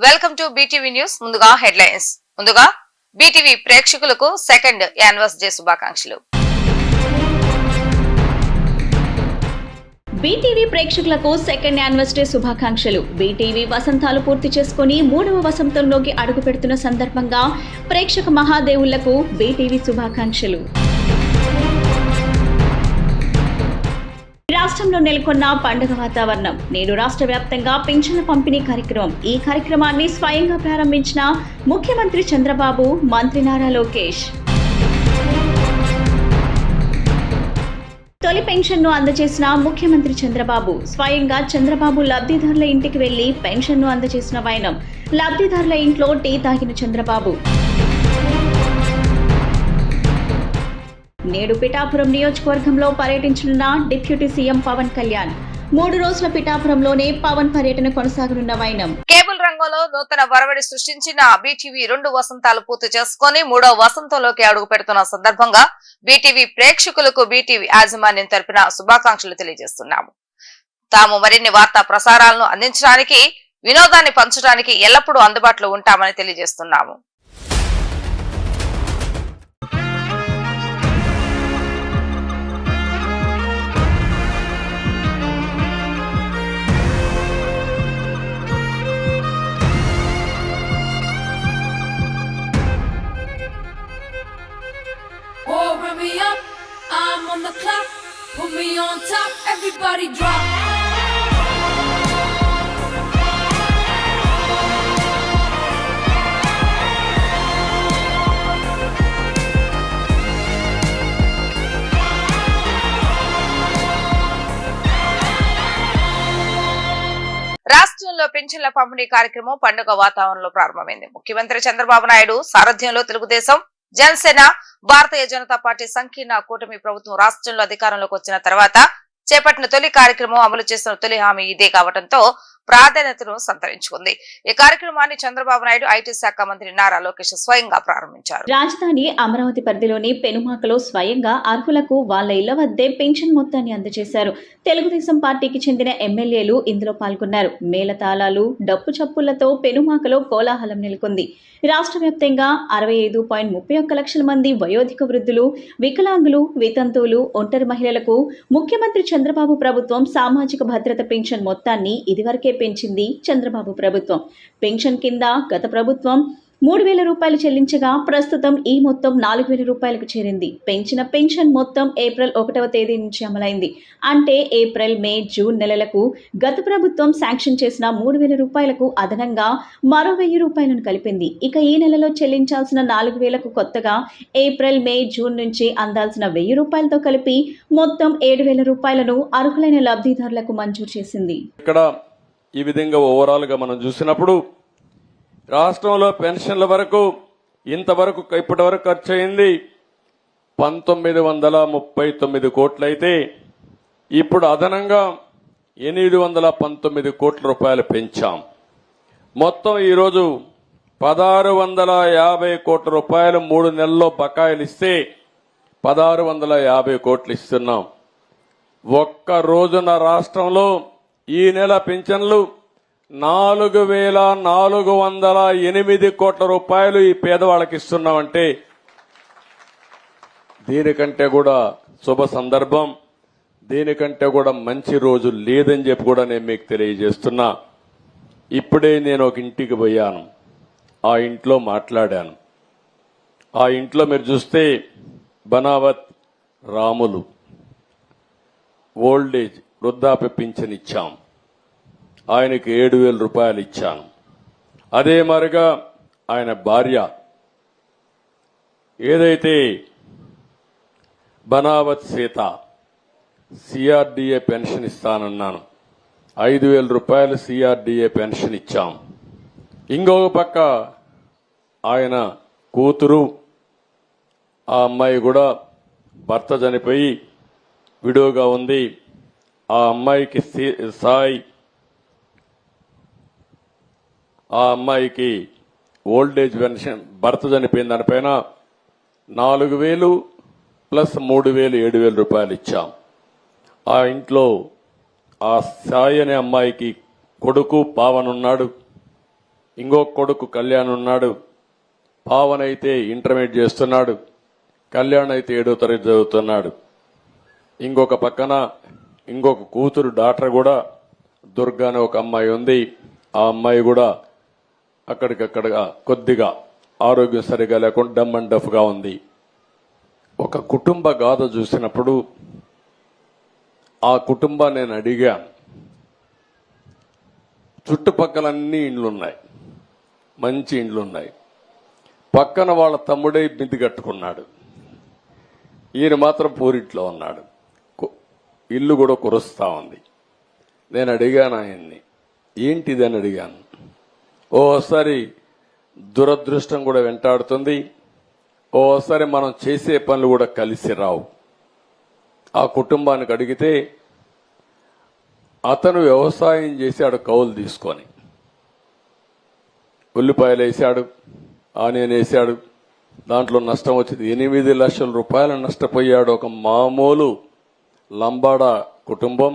Welcome to BTV news. ముందుగా headlines. BTV ప్రేక్షకులకు second anniversary శుభాకాంక్షలు. బీటీవీ ప్రేక్షకులకు సెకండ్ యానివర్సరీ శుభాకాంక్షలు. బీటీవీ వసంతాలు పూర్తి చేసుకుని 3వ వసంతంలోకి అడుగు పెడుతున్న సందర్భంగా ప్రేక్షక మహాదేవులకు బీటీవీ శుభాకాంక్షలు. రాష్ట్రంలో నెలకొన్న పండుగ వాతావరణం. నేడు రాష్ట్ర వ్యాప్తంగా పింఛన్ల పంపిణీ కార్యక్రమం. ఈ కార్యక్రమాన్ని స్వయంగా ప్రారంభించిన ముఖ్యమంత్రి చంద్రబాబు, మంత్రి నారా లోకేష్. తొలి పెన్షన్ను అందజేసిన ముఖ్యమంత్రి చంద్రబాబు. స్వయంగా చంద్రబాబు లబ్ధిదారుల ఇంటికి వెళ్లి పెన్షన్ను అందజేసిన వైనం. లబ్ధిదారుల ఇంట్లో టీ తాగిన చంద్రబాబు. నేడు పిఠాపురం నియోజకవర్గంలో పర్యటించనున్న డిప్యూటీ సీఎం పవన్ కళ్యాణ్. 3 రోజుల పిఠాపురంలోనే పవన్ పర్యటన కొనసాగనున్న వైనం. కేబుల్ రంగంలో నూతన వరవడి సృష్టించిన బీటీవీ 2 వసంతాలు పూర్తి చేసుకుని 3వ వసంతంలోకి అడుగు పెడుతున్న సందర్భంగా బీటీవీ ప్రేక్షకులకు బీటీవీ యాజమాన్యం తరపున శుభాకాంక్షలు తెలియజేస్తున్నాము. తాము మరిన్ని వార్తా ప్రసారాలను అందించడానికి, వినోదాన్ని పంచడానికి ఎల్లప్పుడూ అందుబాటులో ఉంటామని తెలియజేస్తున్నాము. Run me up, I'm on the clock. Put me on top, everybody drop. రాష్ట్రంలో పెన్షన్ల పంపిణీ కార్యక్రమం పండుగ వాతావరణంలో ప్రారంభమైంది. ముఖ్యమంత్రి చంద్రబాబు నాయుడు సారథ్యంలో తెలుగుదేశం, జనసేన, భారతీయ జనతా పార్టీ సంకీర్ణ కూటమి ప్రభుత్వం రాష్ట్రంలో అధికారంలోకి వచ్చిన తర్వాత చేపట్టిన తొలి కార్యక్రమం, అమలు చేసిన తొలి హామీ ఇదే కావడంతో ప్రాధాన్యతను సంతరించుకుంది. ఈ కార్యక్రమాన్ని చంద్రబాబు నాయుడు, ఐటీ శాఖ మంత్రి నారా లోకేష్ స్వయంగా ప్రారంభించారు. రాజధాని అమరావతి పరిధిలోని పెనుమాకలో స్వయంగా అర్హులకు వాళ్ల ఇళ్ల వద్దే పెన్షన్ మొత్తాన్ని అందజేశారు. తెలుగుదేశం పార్టీకి చెందిన ఎమ్మెల్యేలు ఇందులో పాల్గొన్నారు. మేళతాళాలు, డప్పు చప్పులతో పెనుమాకలో కోలాహలం నెలకొంది. రాష్ట్ర వ్యాప్తంగా 65.31 లక్షల మంది వయోధిక వృద్ధులు, వికలాంగులు, వితంతువులు, ఒంటరి మహిళలకు ముఖ్యమంత్రి చంద్రబాబు ప్రభుత్వం సామాజిక భద్రత పెన్షన్ మొత్తాన్ని ఇదివరకే పెంచింది చంద్రబాబు ప్రభుత్వం. పెన్షన్ కింద గత ప్రభుత్వం 3,000 రూపాయలు చెల్లించగా ప్రస్తుతం ఈ మొత్తం 4,000 రూపాయలకు చేరింది. పెంచిన పెన్షన్ మొత్తం ఏప్రిల్ 1వ తేదీ నుంచి అమలైంది. అంటే ఏప్రిల్, మే, జూన్ నెలలకు గత ప్రభుత్వం శాంక్షన్ చేసిన 3,000 రూపాయలకు అదనంగా మరో 1,000 రూపాయలను కలిపింది. ఇక ఈ నెలలో చెల్లించాల్సిన 4,000కు కొత్తగా ఏప్రిల్, మే, జూన్ నుంచి అందాల్సిన 1,000 రూపాయలతో కలిపి మొత్తం 7,000 రూపాయలను అర్హులైన లబ్ధిదారులకు మంజూరు చేసింది. ఇక్కడ ఈ విధంగా ఓవరాల్ గా మనం చూసినప్పుడు రాష్ట్రంలో పెన్షన్ల వరకు ఇంతవరకు ఇప్పటి వరకు ఖర్చు అయింది 1939 కోట్లయితే ఇప్పుడు అదనంగా 819 కోట్ల రూపాయలు పెంచాం. మొత్తం ఈరోజు 1,650 కోట్ల రూపాయలు 3 నెలల్లో బకాయిలు ఇస్తే 1,650 కోట్లు ఇస్తున్నాం. ఒక్క రోజున రాష్ట్రంలో ఈ నెల పింఛన్లు 4,408 కోట్ల రూపాయలు ఈ పేదవాళ్ళకి ఇస్తున్నామంటే దీనికంటే కూడా శుభ సందర్భం, దీనికంటే కూడా మంచి రోజు లేదని చెప్పి కూడా నేను మీకు తెలియజేస్తున్నా. ఇప్పుడే నేను ఒక ఇంటికి పోయాను, ఆ ఇంట్లో మాట్లాడాను. ఆ ఇంట్లో మీరు చూస్తే బనావత్ రాములు ఓల్డేజ్ వృద్ధాప్య పింఛన్ ఇచ్చాం, ఆయనకి 7,000 రూపాయలు ఇచ్చాను. అదే మరిగా ఆయన భార్య ఏదైతే బనావత్ సీత సిఆర్డీఏ పెన్షన్ ఇస్తానన్నాను, 5,000 రూపాయలు సిఆర్డీఏ పెన్షన్ ఇచ్చాం. ఇంకొక పక్క ఆయన కూతురు, ఆ అమ్మాయి కూడా భర్త చనిపోయి విడోగా ఉంది. ఆ అమ్మాయికి సాయి, ఆ అమ్మాయికి ఓల్డేజ్ పెన్షన్ భర్త చనిపోయిన దానిపైన 4,000 ప్లస్ 3,000 7,000 రూపాయలు ఇచ్చాం. ఆ ఇంట్లో ఆ సాయి అనే అమ్మాయికి కొడుకు పావనున్నాడు. ఇంకో కొడుకు కళ్యాణ్ ఉన్నాడు. పావన్ అయితే ఇంటర్మీడియట్ చేస్తున్నాడు. కళ్యాణ్ అయితే 7వ తరగతి చదువుతున్నాడు. ఇంకొక పక్కన ఇంకొక కూతురు డాక్టర్ కూడా దుర్గా అనే ఒక అమ్మాయి ఉంది. ఆ అమ్మాయి కూడా అక్కడికక్కడగా కొద్దిగా ఆరోగ్యం సరిగా లేకుండా డమ్ అండ్ డఫ్గా ఉంది. ఒక కుటుంబ గాథ చూసినప్పుడు ఆ కుటుంబాన్ని నేను అడిగాను. చుట్టుపక్కలన్నీ ఇండ్లున్నాయి, మంచి ఇండ్లున్నాయి. పక్కన వాళ్ళ తమ్ముడే మిద్ది కట్టుకున్నాడు. ఈయన మాత్రం పూరింట్లో ఉన్నాడు. ఇల్లు కూడా కురుస్తా ఉంది. నేను అడిగాను ఆయన్ని, ఏంటిది అని అడిగాను. ఓసారి దురదృష్టం కూడా వెంటాడుతుంది, ఓసారి మనం చేసే పనులు కూడా కలిసి రావు. ఆ కుటుంబానికి అడిగితే అతను వ్యవసాయం చేశాడు కౌలు తీసుకొని. ఉల్లిపాయలు వేశాడు, ఆనియన్ వేశాడు, దాంట్లో నష్టం వచ్చింది. 8 లక్షల రూపాయలు నష్టపోయాడు. ఒక మామూలు లంబాడా కుటుంబం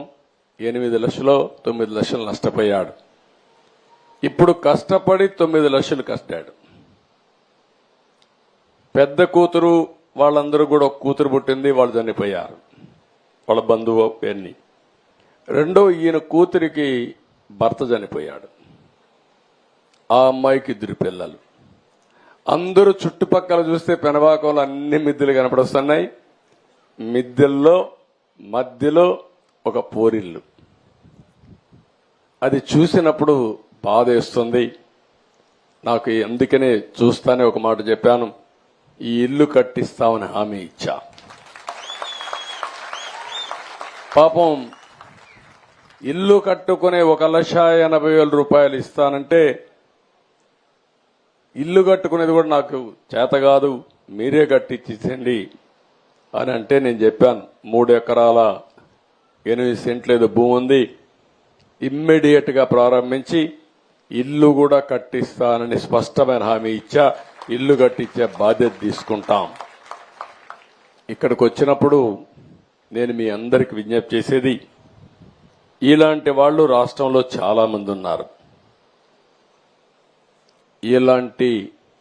8 లక్షలు 9 లక్షలు నష్టపోయాడు. ఇప్పుడు కష్టపడి 9 లక్షలు కష్టాడు. పెద్ద కూతురు వాళ్ళందరూ కూడా ఒక కూతురు పుట్టింది, వాళ్ళు చనిపోయారు, వాళ్ళ బంధువు పెన్ని. రెండో ఈయన కూతురికి భర్త చనిపోయాడు. ఆ అమ్మాయికి 2 పిల్లలు. అందరూ చుట్టుపక్కల చూస్తే పెనబాకంలో అన్ని మిద్దెలు కనపడొస్తున్నాయి. మిద్దెల్లో మధ్యలో ఒక పోరిల్లు. అది చూసినప్పుడు బాధేస్తుంది నాకు. అందుకనే చూస్తానే ఒక మాట చెప్పాను, ఈ ఇల్లు కట్టిస్తామని హామీ ఇచ్చా. పాపం ఇల్లు కట్టుకునే 1,80,000 రూపాయలు ఇస్తానంటే, ఇల్లు కట్టుకునేది కూడా నాకు చేత కాదు, మీరే కట్టించండి అని అంటే నేను చెప్పాను. 3 ఎకరాల 8 సెంట్లు ఏదో భూమి ఉంది, ఇమ్మీడియట్ గా ప్రారంభించి ఇల్లు కూడా కట్టిస్తానని స్పష్టమైన హామీ ఇచ్చా. ఇల్లు కట్టించే బాధ్యత తీసుకుంటాం. ఇక్కడికి వచ్చినప్పుడు నేను మీ అందరికి విజ్ఞప్తి చేసేది, ఇలాంటి వాళ్ళు రాష్ట్రంలో చాలా మంది ఉన్నారు. ఇలాంటి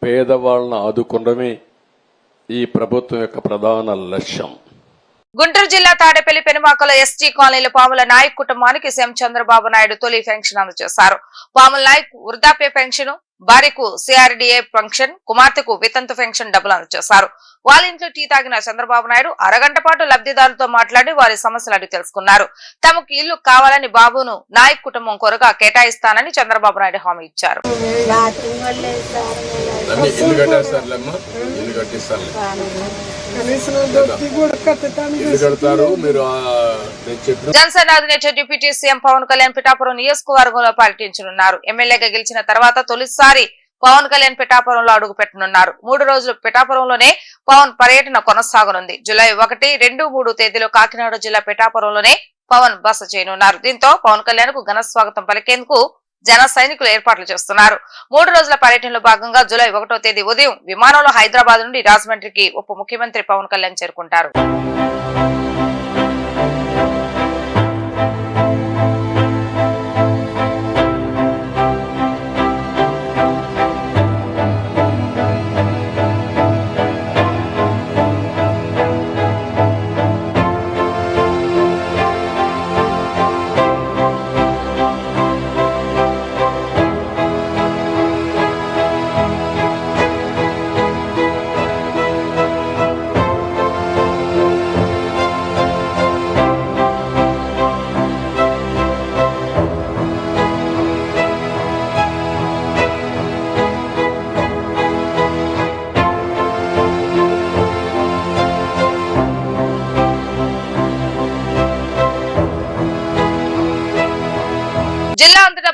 పేదవాళ్ళను ఆదుకోవడమే ఈ ప్రభుత్వం యొక్క ప్రధాన లక్ష్యం. గుంటూరు జిల్లా తాడేపల్లి పెనుమాకలో ఎస్టీ కాలనీలో పాముల నాయక్ కుటుంబానికి సీఎం చంద్రబాబు నాయుడు తొలి పెన్షన్ అందజేశారు. పాముల నాయక్ వృద్ధాప్య పెన్షన్, భార్యకు సిఆర్డీఏ పెన్షన్, కుమార్తెకు వితంతు పెన్షన్ డబ్బులు అందజేశారు. వాళ్ళ ఇంట్లో టీ తాగిన చంద్రబాబు నాయుడు అరగంట పాటు లబ్ధిదారులతో మాట్లాడి వారి సమస్యలు అడిగి తెలుసుకున్నారు. తమకు ఇల్లు కావాలని బాబును నాయక్ కుటుంబం కొరగా కేటాయిస్తానని చంద్రబాబు నాయుడు హామీ ఇచ్చారు. జనసేన అధినేత డిప్యూటీ సీఎం పవన్ కళ్యాణ్ పిఠాపురం నియోజకవర్గంలో పర్యటించనున్నారు. ఎమ్మెల్యేగా గెలిచిన తర్వాత తొలిసారి పవన్ కళ్యాణ్ పిఠాపురంలో అడుగు పెట్టనున్నారు. 3 రోజులు పిఠాపురంలోనే పవన్ పర్యటన కొనసాగనుంది. జూలై 1, 2, 3 తేదీలో కాకినాడ జిల్లా పిఠాపురంలోనే పవన్ బస చేయనున్నారు. దీంతో పవన్ కళ్యాణ్ కు ఘన స్వాగతం పలికేందుకు జన సైనికులు ఏర్పాట్లు చేస్తున్నారు. 3 రోజుల పర్యటనలో భాగంగా జూలై 1వ తేదీ ఉదయం విమానంలో హైదరాబాద్ నుండి రాజమండ్రికి ఉప ముఖ్యమంత్రి పవన్ కళ్యాణ్ చేరుకుంటారు.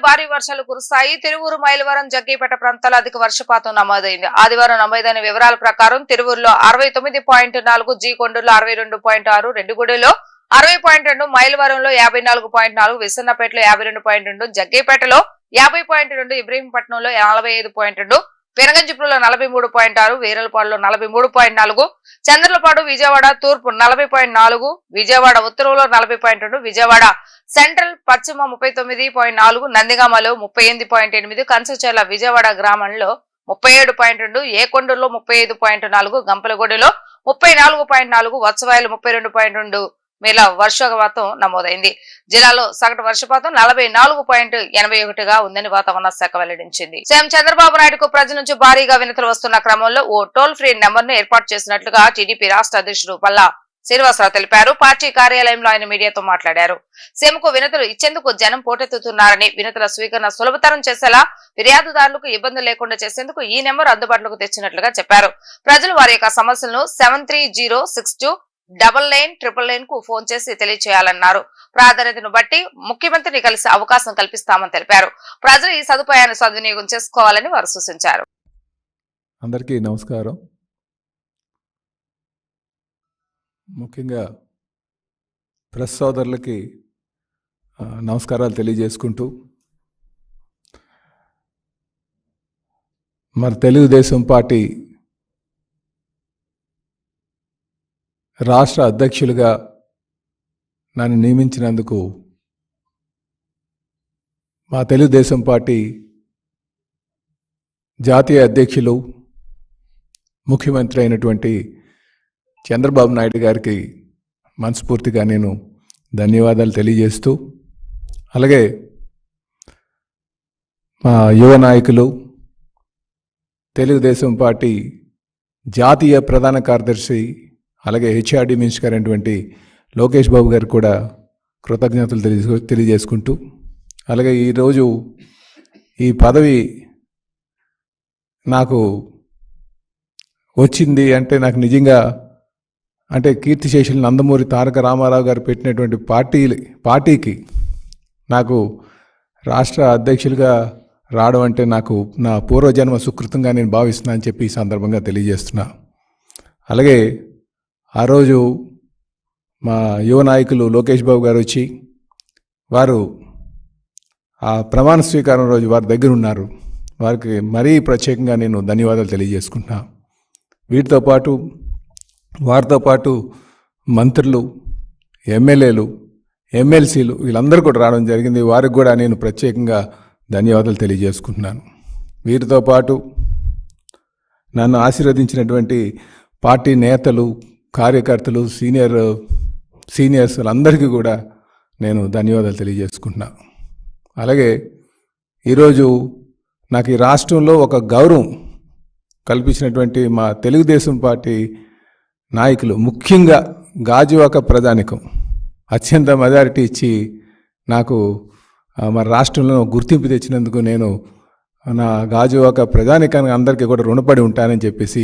భారీ వర్షాలు కురుస్తాయి. తిరువూరు, మైలవరం, జగ్గీపేట ప్రాంతాల్లో అధిక వర్షపాతం నమోదైంది. ఆదివారం నమోదైన వివరాల ప్రకారం తిరువూరులో 69.4, జీ కొండూరులో 62.6, రెడ్డిగూడెలో 60.2, మైలవరంలో 54.4, విసన్నపేటలో 52.2, జగ్గీపేటలో 50.2, ఇబ్రహీంపట్నంలో 45.2, పెనగంచిప్రులో 43.6, వీరలపాడులో 43.4, చంద్రలపాడు, విజయవాడ తూర్పు 40.4, విజయవాడ ఉత్తరంలో 40.2, విజయవాడ సెంట్రల్ పశ్చిమ 39.4, నందిగామలో 38.8, కంచచర్ల విజయవాడ గ్రామంలో 37.2, ఏకొండూరులో 35.4, గంపలగూడలో 34.4, వత్సవాయలు 32.2 మేల వర్షపాతం నమోదైంది. జిల్లాలో సగటు వర్షపాతం 44.81గా ఉందని వాతావరణ శాఖ వెల్లడించింది. సీఎం చంద్రబాబు నాయుడుకు ప్రజల నుంచి భారీగా వినతులు వస్తున్న క్రమంలో ఓ టోల్ ఫ్రీ నెంబర్ ను ఏర్పాటు చేసినట్లుగా టీడీపీ రాష్ట్ర అధ్యక్షుడు పల్లా శ్రీనివాసరావు తెలిపారు. పార్టీ కార్యాలయంలో ఆయన మీడియాతో మాట్లాడారు. సీఎంకు వినతులు ఇచ్చేందుకు జనం పోటెత్తుతున్నారని, వినతుల స్వీకరణ సులభతరం చేసేలా ఫిర్యాదుదారులకు ఇబ్బందులు లేకుండా చేసేందుకు ఈ నెంబర్ అందుబాటులోకి తెచ్చినట్లుగా చెప్పారు. ప్రజలు వారి యొక్క సమస్యలను 73062999 కు ఫోన్ చేసి తెలియజేయాలన్నారు. ప్రాధాన్యతను బట్టి ముఖ్యమంత్రిని కలిసే అవకాశం కల్పిస్తామని తెలిపారు. ప్రజలు ఈ సదుపాయాన్ని సద్వినియోగం చేసుకోవాలని వారు సూచించారు. అందరికీ నమస్కారం. ముఖ్యంగా ప్రెస్ సోదరులకి నమస్కారాలు తెలియజేసుకుంటూ, మరి తెలుగుదేశం పార్టీ రాష్ట్ర అధ్యక్షులుగా నన్ను నియమించినందుకు మా తెలుగుదేశం పార్టీ జాతీయ అధ్యక్షులు ముఖ్యమంత్రి అయినటువంటి చంద్రబాబు నాయుడు గారికి మనస్ఫూర్తిగా నేను ధన్యవాదాలు తెలియజేస్తూ, అలాగే మా యువ నాయకులు తెలుగుదేశం పార్టీ జాతీయ ప్రధాన కార్యదర్శి అలాగే హెచ్ఆర్డి మినిస్టర్ అయినటువంటి లోకేష్ బాబు గారికి కూడా కృతజ్ఞతలు తెలియజేసుకుంటూ, అలాగే ఈరోజు ఈ పదవి నాకు వచ్చింది అంటే నాకు నిజంగా అంటే కీర్తిశేషులు నందమూరి తారక రామారావు గారు పెట్టినటువంటి పార్టీకి నాకు రాష్ట్ర అధ్యక్షులుగా రావడం అంటే నాకు నా పూర్వజన్మ సుకృతంగా నేను భావిస్తున్నా అని చెప్పి ఈ సందర్భంగా తెలియజేస్తున్నా. అలాగే ఆ రోజు మా యువ నాయకులు లోకేష్ బాబు గారు వచ్చి వారు ఆ ప్రమాణ స్వీకారం రోజు వారి దగ్గర ఉన్నారు. వారికి మరీ ప్రత్యేకంగా నేను ధన్యవాదాలు తెలియజేసుకుంటున్నా. వారితో పాటు మంత్రులు, ఎమ్మెల్యేలు, ఎమ్మెల్సీలు వీళ్ళందరూ కూడా రావడం జరిగింది. వారికి కూడా నేను ప్రత్యేకంగా ధన్యవాదాలు తెలియజేసుకుంటున్నాను. వీరితో పాటు నన్ను ఆశీర్వదించినటువంటి పార్టీ నేతలు, కార్యకర్తలు, సీనియర్స్ అందరికీ కూడా నేను ధన్యవాదాలు తెలియజేసుకుంటున్నాను. అలాగే ఈరోజు నాకు ఈ రాష్ట్రంలో ఒక గౌరవం కల్పించినటువంటి మా తెలుగుదేశం పార్టీ నాయకులు, ముఖ్యంగా గాజువాక ప్రజానికం అత్యంత మెజారిటీ ఇచ్చి నాకు మన రాష్ట్రంలో గుర్తింపు తెచ్చినందుకు నేను నా గాజువాక ప్రజానికానికి అందరికీ కూడా రుణపడి ఉంటానని చెప్పేసి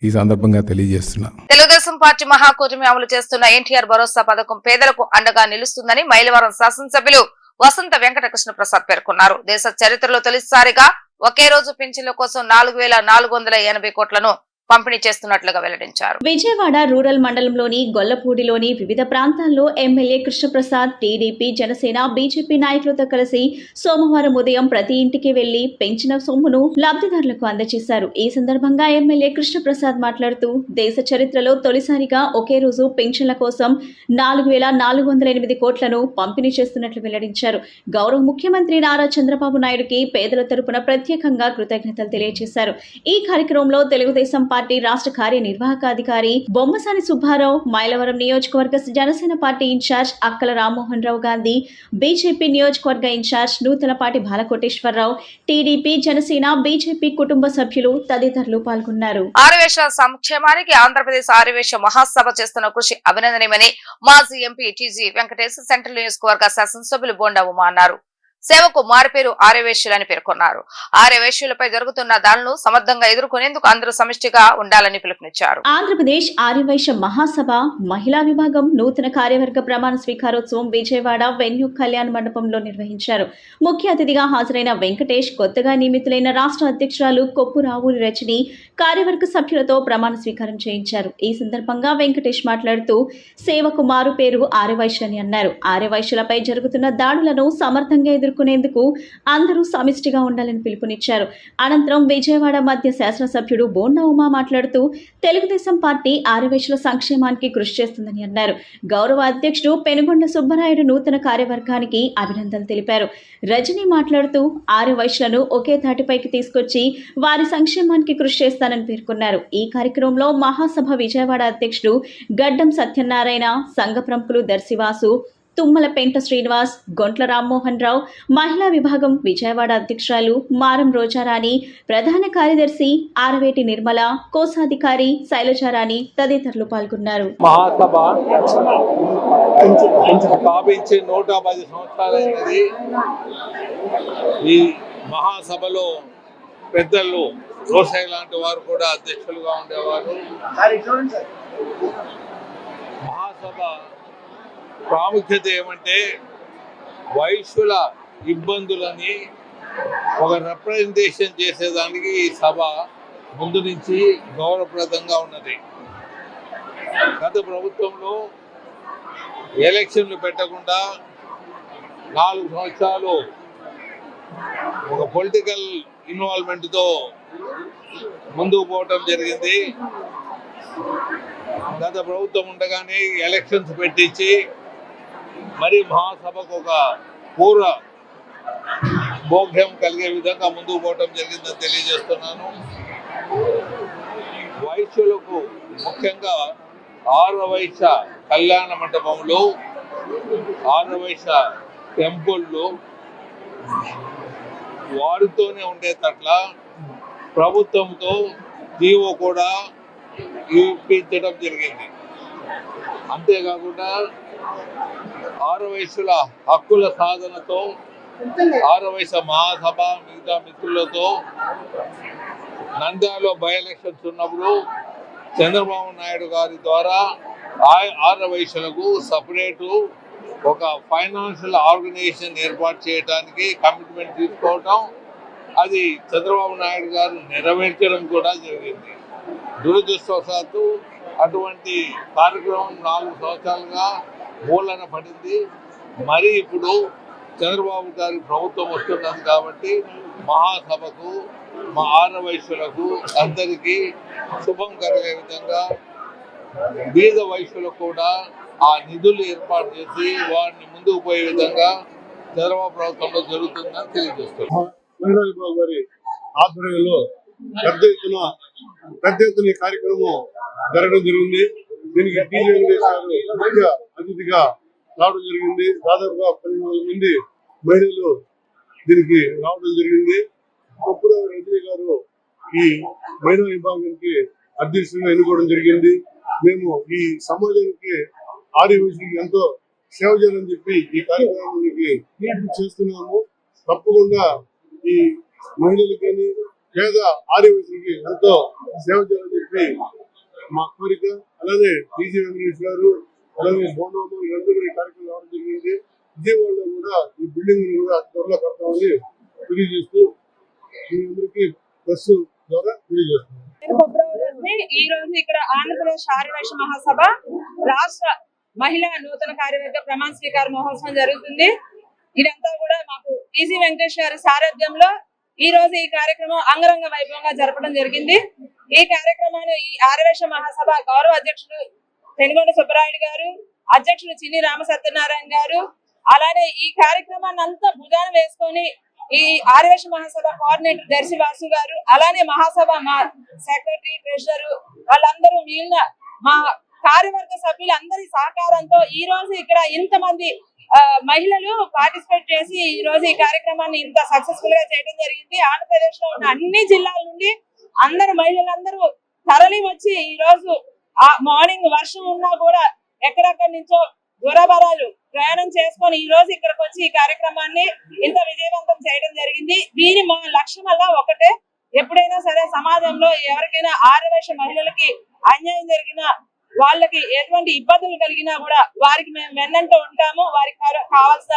ఈ సందర్భంగా తెలియజేస్తున్నా. తెలుగుదేశం పార్టీ మహాకూటమి అమలు చేస్తున్న ఎన్టీఆర్ భరోసా పథకం పేదలకు అండగా నిలుస్తుందని మైలవరం శాసనసభ్యులు వసంత వెంకటకృష్ణ ప్రసాద్ పేర్కొన్నారు. దేశ చరిత్రలో తొలిసారిగా ఒకే రోజు పింఛన్ల కోసం 4,480 కోట్లను పంపిణీ చేస్తున్నట్లుగా వెల్లడించారు. విజయవాడ రూరల్ మండలంలోని గొల్లపూడిలోని వివిధ ప్రాంతాల్లో MLA Krishnaprasad TDP, Janasena, BJP నాయకులతో కలిసి సోమవారం ఉదయం ప్రతి ఇంటికి వెళ్లి పెంచిన సొమ్మును లబ్ధిదారులకు అందజేశారు. ఈ సందర్భంగా ఎమ్మెల్యే కృష్ణప్రసాద్ మాట్లాడుతూ, దేశ చరిత్రలో తొలిసారిగా ఒకే రోజు పెన్షన్ల కోసం 4,480 కోట్లను పంపిణీ చేస్తున్నట్లు వెల్లడించారు. గౌరవ ముఖ్యమంత్రి నారా చంద్రబాబు నాయుడుకి పేదల తరపున ప్రత్యేకంగా కృతజ్ఞతలు తెలియజేశారు. ఈ కార్యక్రమంలో తెలుగుదేశం పార్టీ రాష్ట్ర కార్యనిర్వాహకాధికారి బొమ్మసాని సుబ్బారావు, మైలవరం నియోజకవర్గ Janasena party incharge Akkala Rammohan Rao Gandhi, BJP నియోజకవర్గ incharge Nuthalapati Balakoteswararao, TDP, Janasena, BJP కుటుంబ సభ్యులు తదితరులు పాల్గొన్నారు. ఆర్యవేశ సంక్షేమానికి ఆంధ్రప్రదేశ్ ఆర్యవేశ మహాసభ చేస్తున్న కృషి అభినందనీయమని మాజీ ఎంపీ టీజీ వెంకటేశ్, సెంట్రల్ నియోజకవర్గ శాసనసభ్యులు బోండా ఉమా అన్నారు. సేవకు మారుపేరు ఆర్యవేశ్యులని పేర్కొన్నారు. ఆర్యవేశ్యులపై జరుగుతున్న దాడులను సమర్థంగా ఎదుర్కొనేందుకు అందరూ సమిష్టిగా ఉండాలని పిలుపునిచ్చారు. ఆంధ్రప్రదేశ్ ఆర్యవైశ్య మహాసభ మహిళా విభాగం నూతన కార్యవర్గ ప్రమాణ స్వీకారోత్సవం విజయవాడ వెన్యూ కళ్యాణ్ మండపంలో నిర్వహించారు. ముఖ్య అతిథిగా హాజరైన వెంకటేష్ కొత్తగా నియమితులైన రాష్ట్ర అధ్యక్షురాలు కొప్పు రావురి రజని కార్యవర్గ సభ్యులతో ప్రమాణ స్వీకారం చేయించారు. ఈ సందర్భంగా వెంకటేష్ మాట్లాడుతూ, సేవకు మారు పేరు ఆర్యవైశ్యులని అన్నారు. ఆర్యవైశ్యులపై జరుగుతున్న దాడులను సమర్థంగా ఎదుర్కొనేందుకు అందరూ సమిష్టిగా ఉండాలని పిలుపునిచ్చారు. అనంతరం విజయవాడ మధ్య శాసనసభ్యుడు బోండా ఉమా మాట్లాడుతూ తెలుగుదేశం పార్టీ ఆర్యవైశ్యుల సంక్షేమానికి కృషి చేస్తుందని అన్నారు. గౌరవ అధ్యక్షుడు పెనుగొండ సుబ్బరాయుడు నూతన కార్యవర్గానికి అభినందనలు తెలిపారు. రజనీ మాట్లాడుతూ ఆర్యవైశ్యులను ఒకే తాటిపైకి తీసుకొచ్చి వారి సంక్షేమానికి కృషి చేస్తానని పేర్కొన్నారు. ఈ కార్యక్రమంలో మహాసభ విజయవాడ అధ్యక్షుడు గడ్డం సత్యనారాయణ, సంఘ ప్రముఖులు దర్శివాసు, తుమ్మల పెంట శ్రీనివాస్, గొంట్ల రామ్మోహన్ రావు, మహిళా విభాగం విజయవాడ అధ్యక్షురాలు మారం రోజారాణి, ప్రధాన కార్యదర్శి ఆరవేటి నిర్మల, కోశాధికారి శైలజారాణి తదితరులు పాల్గొన్నారు. మహాసభ స్థాపించి 110 సంవత్సరాలైనది. ఈ మహాసభలో పెద్దలు రోసయ్య లాంటి వారు కూడా అధ్యక్షులుగా ఉండేవారు. మహాసభ ప్రాముఖ్యత ఏమంటే వైశ్యుల ఇబ్బందులని ఒక రిప్రజెంటేషన్ చేసేదానికి ఈ సభ ముందు నుంచి గౌరవప్రదంగా ఉన్నది. గత ప్రభుత్వంలో ఎలక్షన్లు పెట్టకుండా 4 సంవత్సరాలు ఒక పొలిటికల్ ఇన్వాల్వ్మెంట్తో ముందుకు పోవటం జరిగింది. గత ప్రభుత్వం ఉండగానే ఎలక్షన్స్ పెట్టించి మరి మహాసభకు ఒక పూర్వ భోగ్యం కలిగే విధంగా ముందుకు పోవటం జరిగిందని తెలియజేస్తున్నాను. వైశ్యులకు ముఖ్యంగా ఆర్యవైశ్య కళ్యాణ మండపంలో, ఆర్యవైశ్య టెంపుల్లో వారితోనే ఉండేటట్ల ప్రభుత్వంతో జీవో కూడా ఇప్పించడం జరిగింది. అంతేకాకుండా ఆర్యవైశ్యుల హక్కుల సాధనతో ఆర్యవైశ్య మహాసభ మిగతా మిత్రులతో నంద్యాలలో బై ఎలక్షన్స్ ఉన్నప్పుడు చంద్రబాబు నాయుడు గారి ద్వారా ఆర్యవైశ్యులకు సపరేటు ఒక ఫైనాన్షియల్ ఆర్గనైజేషన్ ఏర్పాటు చేయడానికి కమిట్మెంట్ తీసుకోవటం, అది చంద్రబాబు నాయుడు గారు నెరవేర్చడం కూడా జరిగింది. దురదృష్టవశాత్తు అటువంటి కార్యక్రమం 4 సంవత్సరాలుగా మూలన పడింది. మరి ఇప్పుడు చంద్రబాబు గారి ప్రభుత్వం వస్తున్నది కాబట్టి మహాసభకు, మా ఆర్యవైశ్యులకు అందరికీ శుభం కలిగే విధంగా బీద వైశ్యులకు కూడా ఆ నిధులు ఏర్పాటు చేసి వారిని ముందుకు పోయే విధంగా చంద్రబాబు ప్రభుత్వంలో జరుగుతుందని తెలియజేస్తున్నారు. ఆధ్వర్యంలో పెద్ద ఎత్తున ఈ కార్యక్రమం జరగడం జరిగింది. దీనికి టీజీ వెంకటేశ్వర ముఖ్య అతిథిగా రావడం జరిగింది. దాదాపుగా 12 మంది మహిళలు దీనికి రావడం జరిగింది. కొప్పురావు రజనీ గారు ఈ మహిళా విభాగానికి అధ్యక్షులుగా ఎన్నుకోవడం జరిగింది. మేము ఈ సమాజానికి ఆర్యవైశ్యులకి ఎంతో సేవ చేయాలని చెప్పి ఈ కార్యక్రమానికి చేస్తున్నాము. తప్పకుండా ఈ మహిళలకి కానీ పేద ఆర్యవైశ్యులకి ఎంతో సేవ చేయాలని చెప్పి మా కోరిక. అలానే టీజీ వెంకటేష్ గారు, అలాగే బోనోము వీళ్ళందరూ ఈ కార్యక్రమం రావడం జరిగింది. విజయవాడలో కూడా ఈ బిల్డింగ్ కూడా త్వరలో కడతామని తెలియజేస్తూ మీ అందరికీ ప్రెస్ ద్వారా తెలియజేస్తున్నాను. ఈ రోజు ఇక్కడ ఆంధ్రప్రదేశ్ ఆర్యవైశ్య మహాసభ రాష్ట్ర మహిళా నూతన కార్యవర్గ ప్రమాణ స్వీకార మహోత్సవం జరుగుతుంది. ఇదంతా కూడా మాకు టీజీ వెంకటేష్ గారి సారథ్యంలో ఈ రోజు ఈ కార్యక్రమం అంగరంగ వైభవంగా జరపడం జరిగింది. ఈ కార్యక్రమాన్ని ఈ ఆర్యవైశ్య మహాసభ గౌరవ అధ్యక్షుడు పెనుగొండ సుబ్బరాయుడు గారు, అధ్యక్షుడు చిన్ని రామ సత్యనారాయణ గారు, అలానే ఈ కార్యక్రమాన్ని అంతా భుజాన వేసుకొని ఈ ఆర్యవైశ్య మహాసభ కోఆర్డినేటర్ దర్శివాసు గారు, అలానే మహాసభ మా సెక్రటరీ, ట్రెజరర్ వాళ్ళందరూ మిగిలిన మా కార్యవర్గ సభ్యులందరి సహకారంతో ఈ రోజు ఇక్కడ ఇంతమంది మహిళలు పార్టిసిపేట్ చేసి ఈ రోజు ఈ కార్యక్రమాన్ని ఇంత సక్సెస్ఫుల్ గా చేయడం జరిగింది. ఆంధ్రప్రదేశ్ లో ఉన్న అన్ని జిల్లాల నుండి అందరు మహిళలందరూ తరలి వచ్చి ఈ రోజు మార్నింగ్ వర్షం ఉన్నా కూడా ఎక్కడెక్కడి నుంచో దూరభరాలు ప్రయాణం చేసుకొని ఈ రోజు ఇక్కడికి వచ్చి ఈ కార్యక్రమాన్ని ఇంత విజయవంతం చేయడం జరిగింది. దీని మా లక్ష్యం వల్ల ఒకటే, ఎప్పుడైనా సరే సమాజంలో ఎవరికైనా ఆర్యవైశ్య మహిళలకి అన్యాయం జరిగినా, వాళ్ళకి ఎటువంటి ఇబ్బందులు కలిగినా కూడా వారికి మేము వెన్నంటూ ఉంటాము. వారికి కావాల్సిన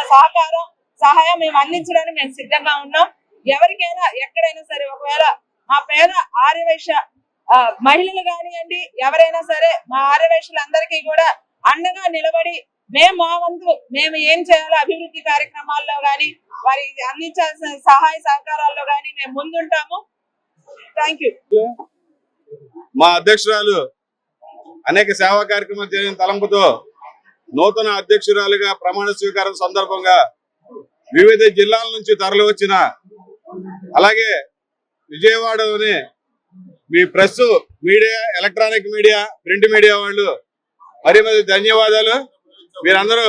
సహాయం మేము అందించడానికి మేము సిద్ధంగా ఉన్నాం. ఎవరికైనా ఎక్కడైనా సరే ఒకవేళ మా పేద ఆర్యవైశ్య మహిళలు కానివ్వండి, ఎవరైనా సరే మా ఆర్యవైశ్యులందరికీ కూడా అండగా నిలబడి మేము మా వంతు మేము ఏం చేయాలో అభివృద్ధి కార్యక్రమాల్లో కానీ వారి అందించాల్సిన సహాయ సహకారాల్లో కానీ మేము ముందుంటాము. Thank you. మా అధ్యక్షురాలు అనేక సేవా కార్యక్రమాలు చేయని తలంపుతో నూతన అధ్యక్షురాలుగా ప్రమాణ స్వీకారం సందర్భంగా వివిధ జిల్లాల నుంచి తరలి వచ్చిన, అలాగే విజయవాడలోని మీ press media, electronic media, print media వాళ్ళు మరి ధన్యవాదాలు. మీరందరూ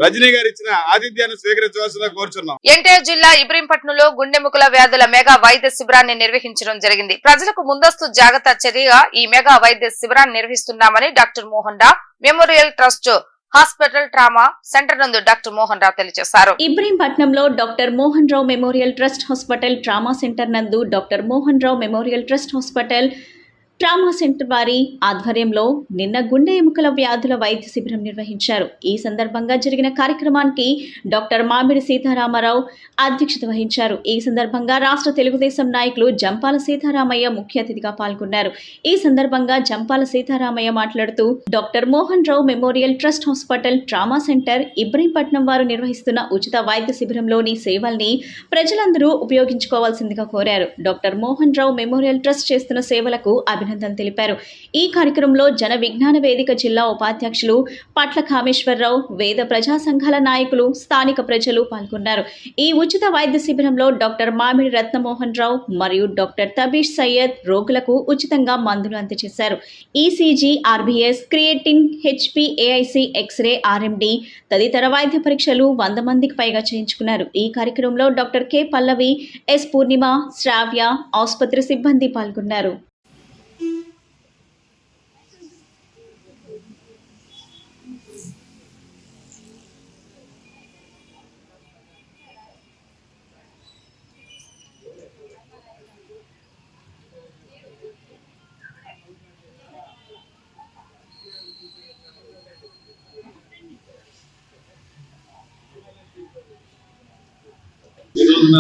రజనీ గారు ఇచ్చిన ఆతిథ్యాన్ని స్వీకరించవలసిన కోరుచున్నాం. ఎన్టీఆర్ జిల్లా ఇబ్రహీంపట్నంలో గుండెముకల వ్యాధుల మెగా వైద్య శిబిరాన్ని నిర్వహించడం జరిగింది. ప్రజలకు ముందస్తు జాగ్రత్త చర్యగా ఈ మెగా వైద్య శిబిరాన్ని నిర్వహిస్తున్నామని doctor Mohan Rao memorial trust hospital trauma centre నందు డాక్టర్ మోహన్ రావు తెలియజేశారు. ఇబ్రహీంపట్నంలో doctor Mohan Rao memorial trust hospital trauma centre నందు doctor Mohan Rao memorial trust hospital trauma centre వారి ఆధ్వర్యంలో నిన్న గుండె ఎముకల వ్యాధుల వైద్య శిబిరం నిర్వహించారు. ఈ సందర్భంగా జరిగిన కార్యక్రమానికి డాక్టర్ మామిడి సీతారామరావు అధ్యక్షత వహించారు. ఈ సందర్భంగా రాష్ట్ర తెలుగుదేశం నాయకులు జంపాల సీతారామయ్య ముఖ్య అతిథిగా పాల్గొన్నారు. ఈ సందర్భంగా జంపాల సీతారామయ్య మాట్లాడుతూ doctor Mohan Rao memorial trust hospital trauma centre Ibrahimpatnam వారు నిర్వహిస్తున్న ఉచిత వైద్య శిబిరంలోని సేవల్ని ప్రజలందరూ ఉపయోగించుకోవాల్సిందిగా కోరారు. Doctor Mohan Rao memorial trust చేస్తున్న సేవలకు అభినందనలు తెలిపారు. ఈ కార్యక్రమంలో జన విజ్ఞాన వేదిక జిల్లా ఉపాధ్యక్షులు పట్ల కామేశ్వరరావు, వేద ప్రజా సంఘాల నాయకులు, స్థానిక ప్రజలు పాల్గొన్నారు. ఈ ఉచిత వైద్య శిబిరంలో డాక్టర్ మామిడి రత్నమోహన్ రావు మరియు డాక్టర్ తబీష్ సయ్యద్ రోగులకు ఉచితంగా మందులు అందజేశారు. ఈసీజీ, ఆర్బీఎస్, క్రియేటిన్, హెచ్పీఏఐసీ, ఎక్స్రే, ఆర్ఎండి తదితర వైద్య పరీక్షలు 100 మందికి పైగా చేయించుకున్నారు. ఈ కార్యక్రమంలో doctor K Pallavi, S Purnima, Sravya, ఆసుపత్రి సిబ్బంది పాల్గొన్నారు. ఈ రోజున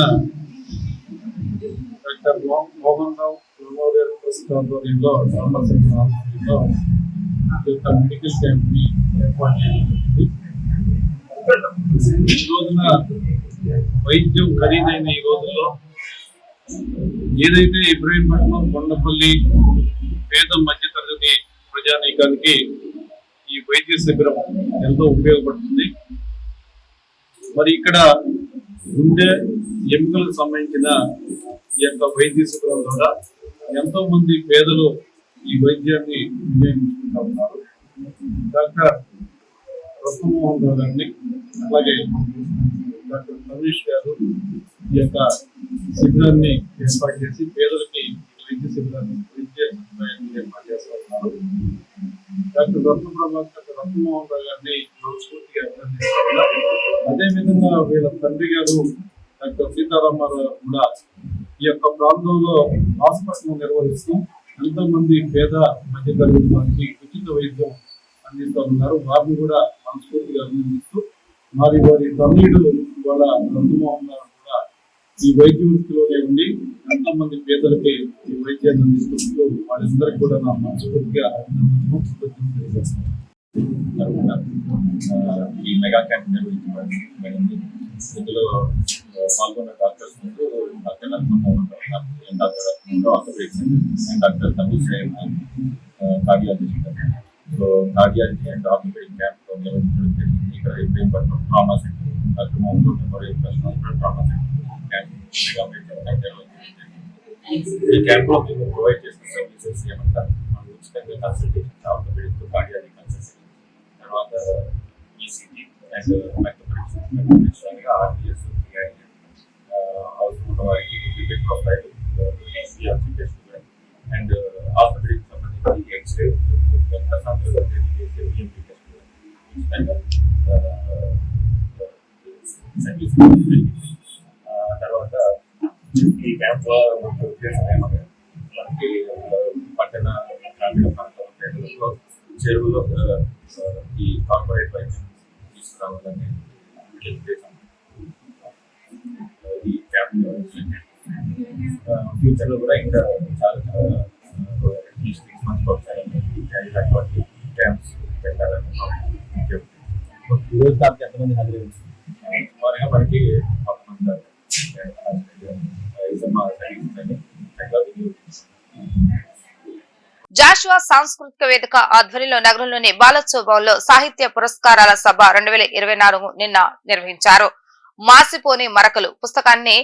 doctor Mohan Rao memorial trust ఆధ్వర్యంలో మెడికల్ క్యాంప్ ని ఏర్పాటు చేయడం జరిగింది. ఈ రోజున వైద్యం ఖరీదైన ఈ రోజుల్లో ఏదైతే ఇబ్రహీంపట్నం, కొండపల్లి పేద మధ్యతరగతి ప్రజానీకానికి ఈ వైద్య శిబిరం ఎంతో ఉపయోగపడుతుంది. మరి ఇక్కడ గుండె ఎముకలకు సంబంధించిన ఈ యొక్క వైద్య శిబిరం ద్వారా ఎంతో మంది పేదలు ఈ వైద్యాన్ని వినియోగించుకుంటా ఉన్నారు. డాక్టర్ రత్నమోహన్ రావు గారిని, అలాగే డాక్టర్ తబీష్ గారు ఈ యొక్క శిబిరాన్ని ఏర్పాటు చేసి పేదలకి వైద్య శిబిరాన్ని, వైద్య సదుపాయాన్ని ఏర్పాటు చేస్తూ ఉన్నారు. డాక్టర్ రత్నమోహన్ రావు గారిని మనస్ఫూర్తిగా అభినందిస్తున్నారు. అదేవిధంగా వీళ్ళ తండ్రి గారు డాక్టర్ సీతారామరావు కూడా ఈ యొక్క ప్రాంతంలో హాస్పిటల్ నిర్వహిస్తూ ఎంతో మంది పేద మధ్యతరగతి వారికి ఉచిత వైద్యం అందిస్తూ ఉన్నారు. వారిని కూడా మనస్ఫూర్తిగా అభినందిస్తూ వారి తమ్ముడు వాళ్ళ రత్నమోహన్ రావు కూడా ఈ వైద్య వృత్తిలోనే ఉండి ఎంతో మంది పేదలకి ఈ వైద్యాన్ని అందిస్తూ వాళ్ళందరికీ కూడా నా మనస్ఫూర్తిగా అభినందనలు, కృతజ్ఞతలు తెలియజేస్తాను. ఈ మెగా క్యాంప్ నిర్వహించబడింది. ఇందులో పాల్గొన్న డాక్టర్స్ ముందు doctor Ratnamohan Rao, doctor orthopaedics and doctor Tabish cardiology. So cardiology and orthopaedic camp నిర్వహించడం జరిగింది. ఇక్కడ Ibrahimpatnam trauma centre, doctor Mohan Rao memorial trust hospital trauma centre camp mega నిర్వహించడం జరిగింది. ఈ క్యాంప్ లో మేము ప్రొవైడ్ చేసిన సర్వీసెస్ ఏమంటారు, మనం ఉచితంగా కన్సల్టేషన్, ఆర్థోపెడిక్, కార్డియాలజీ కన్సల్టేషన్, తర్వాత ఈసీజీ అండ్ మెక్టోపరీక్ష, ఆర్బీఎస్, అవసరం ఉన్న వారికి లిపిడ్ ప్రొఫైల్, అండ్ ఆర్థోపెడిక్ సంబంధించి ఎక్స్రే, తర్వాత ఈ క్యాంప్ ఉద్దేశం ఏమన్నా మనకి పట్టణ గ్రామీణ ప్రాంతాల ప్రజలకు చెరువులో ఈ కార్పొరేట్ వైద్యం తీసుకురావాలని ఉద్దేశం. ఈ క్యాంప్ ఫ్యూచర్ లో కూడా ఇంకా చాలా 6 months ఒకసారి క్యాంప్స్ పెట్టాలని. ఈరోజు కాబట్టి ఎంతమంది హాజరైంది సుమారుగా మనకి జాషువా సాంస్కృతిక వేదిక ఆధ్వర్యంలో నగరంలోని బాలోత్సవ భవన్లో సాహిత్య పురస్కారాల సభ 2024 నిన్న నిర్వహించారు. మాసిపోని మరకలు పుస్తకాన్ని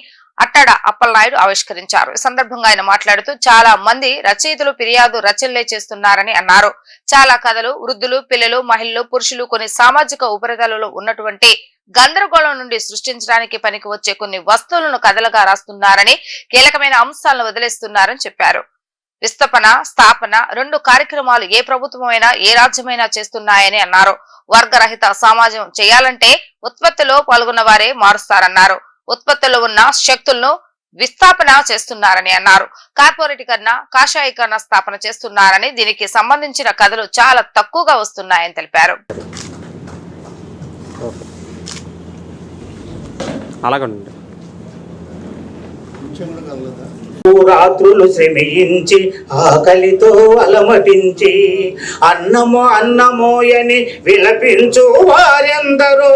అట్టడ అప్పలనాయుడు ఆవిష్కరించారు. ఈ సందర్భంగా ఆయన మాట్లాడుతూ చాలా మంది రచయితలు ఫిర్యాదు రచనలే చేస్తున్నారని అన్నారు. చాలా కథలు వృద్ధులు, పిల్లలు, మహిళలు, పురుషులు కొన్ని సామాజిక ఉపరితలలో ఉన్నటువంటి గందరగోళం నుండి సృష్టించడానికి పనికి వచ్చే కొన్ని వస్తువులను కథలుగా రాస్తున్నారని, కీలకమైన అంశాలను వదిలేస్తున్నారని చెప్పారు. విస్తపన, స్థాపన 2 కార్యక్రమాలు ఏ ప్రభుత్వమైనా ఏ రాజ్యమైనా చేస్తున్నాయని అన్నారు. వర్గరహిత సమాజం చేయాలంటే ఉత్పత్తిలో పాల్గొన్న వారే మారుస్తారన్నారు. ఉత్పత్తిలో ఉన్న శక్తులను విస్థాపన చేస్తున్నారని అన్నారు. కార్పొరేటీకరణ, కాషాయీకరణ స్థాపన చేస్తున్నారని, దీనికి సంబంధించిన కథలు చాలా తక్కువగా వస్తున్నాయని తెలిపారు. రాత్రులు శ్రమించి ఆకలితో అలమటించి అన్నమో అన్నమోయని విలపించు వారెందరో,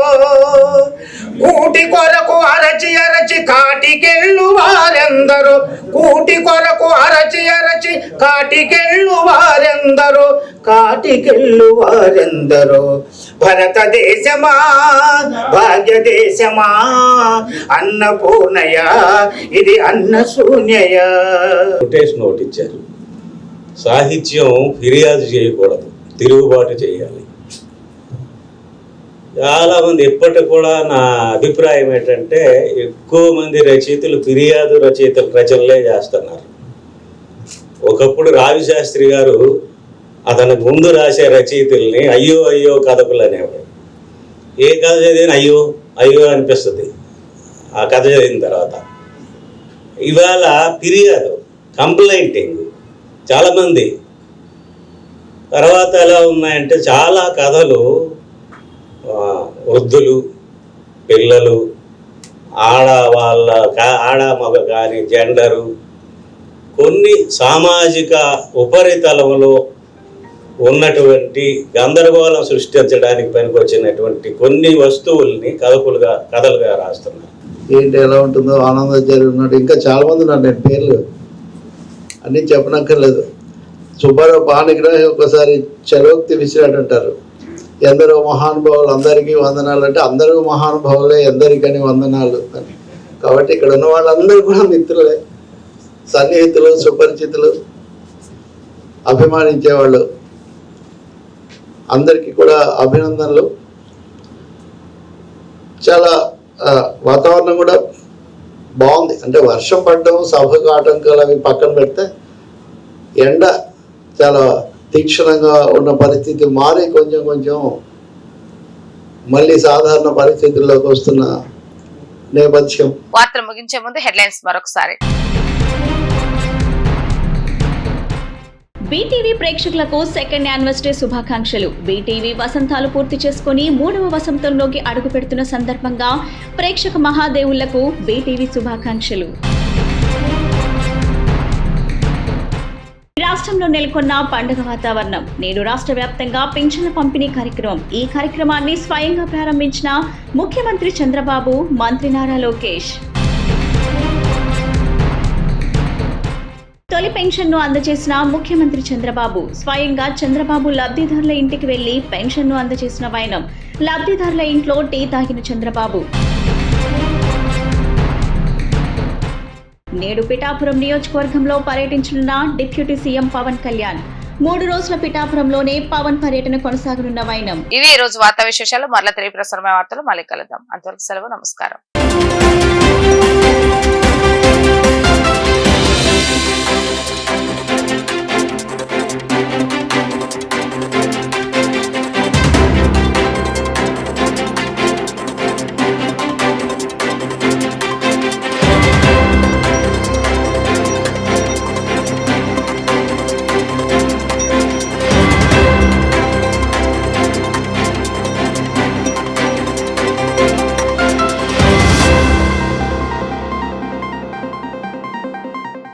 కూటి కొరకు అరచి అరచి కాటికెళ్ళు వారెందరో, కూటి కొరకు అరచి అరచి కాటికెళ్ళు వారెందరో, కాటికెళ్ళు వారెందరో. భారతదేశమా భాగ్యదేశమా అన్నపూర్ణయ ఇది అన్నశూన్యయ. నోట్ ఇచ్చారు. సాహిత్యం ఫిర్యాదు చేయకూడదు, తిరుగుబాటు చేయాలి. చాలామంది ఇప్పటికి కూడా నా అభిప్రాయం ఏంటంటే ఎక్కువ మంది రచయితలు ఫిర్యాదు రచనలే చేస్తున్నారు. ఒకప్పుడు రావిశాస్త్రి గారు అతనికి ముందు రాసే రచయితల్ని అయ్యో అయ్యో కథకులు అనేవాడు. ఏ కథ చదివినా అయ్యో అయ్యో అనిపిస్తుంది ఆ కథ చదివిన తర్వాత. ఇవాళ ఫిర్యాదు, కంప్లైంటింగ్ చాలామంది. తర్వాత ఎలా ఉన్నాయంటే చాలా కథలు వృద్ధులు, పిల్లలు, ఆడ మగ కానీ జెండరు, కొన్ని సామాజిక ఉపరితలంలో ఉన్నటువంటి గందరగోళం సృష్టించడానికి పనికొచ్చినటువంటి కొన్ని వస్తువుల్ని కథలుగా రాస్తున్నారు. ఏంటి ఎలా ఉంటుందో ఆనందాచార్య ఉన్నాడు, ఇంకా చాలా మంది ఉన్నారు. నేను పేర్లు అన్నీ చెప్పనక్కర్లేదు. సుబ్బారావు పాణిగ్రాహి ఒకసారి చరోక్తి విసిరాడంటారు, ఎందరో మహానుభావులు అందరికీ వందనాలు అంటే అందరూ మహానుభావులే ఎందరికని వందనాలు అని. కాబట్టి ఇక్కడ ఉన్న వాళ్ళందరూ కూడా మిత్రులే, సన్నిహితులు, సుపరిచితులు, అభిమానించేవాళ్ళు. అందరికీ కూడా అభినందనలు. చాలా వాతావరణం కూడా బాగుంది. అంటే వర్షం పడడం, సభకు ఆటంకాలు అవి పక్కన పెడితే ఎండ చాలా తీక్షణంగా ఉన్న పరిస్థితి మారి కొంచెం మళ్ళీ సాధారణ పరిస్థితుల్లోకి వస్తున్న నేపథ్యం. వార్తలు ముగించే ముందు హెడ్లైన్స్ మరొకసారి. బీటీవీ ప్రేక్షకులకు సెకండ్ యానివర్సరీ శుభాకాంక్షలు. బీటీవీ వసంతాలు పూర్తి చేసుకుని 3వ వసంతంలోకి అడుగు పెడుతున్న సందర్భంగా ప్రేక్షక మహాదేవుళ్లకు బీటీవీ శుభాకాంక్షలు. రాష్ట్రంలో నెలకొన్న పండుగ వాతావరణం. నేడు రాష్ట్ర వ్యాప్తంగా పింఛన్ల పంపిణీ కార్యక్రమం. ఈ కార్యక్రమాన్ని స్వయంగా ప్రారంభించిన ముఖ్యమంత్రి చంద్రబాబు, మంత్రి నారా లోకేష్. తొలి పెన్షన్ను అందజేసిన ముఖ్యమంత్రి చంద్రబాబు. స్వయంగా చంద్రబాబు లబ్ధిదారుల ఇంటికి వెళ్లి పెన్షన్ను అందజేసిన వైనం. లబ్ధిదారుల ఇంట్లో టీ తాగిన చంద్రబాబు. నేడు పిఠాపురం నియోజకవర్గంలో పర్యటించనున్న డిప్యూటీ సీఎం పవన్ కళ్యాణ్. 3 రోజుల పిఠాపురంలోనే పవన్ పర్యటన కొనసాగనున్న వైనం. ఇవి ఈ రోజు వార్తా విశేషాలు. మరలా తిరిగి ప్రసారమైన వార్తలు మళ్ళీ కలుద్దాం. అంతవరకు సెలవు. నమస్కారం.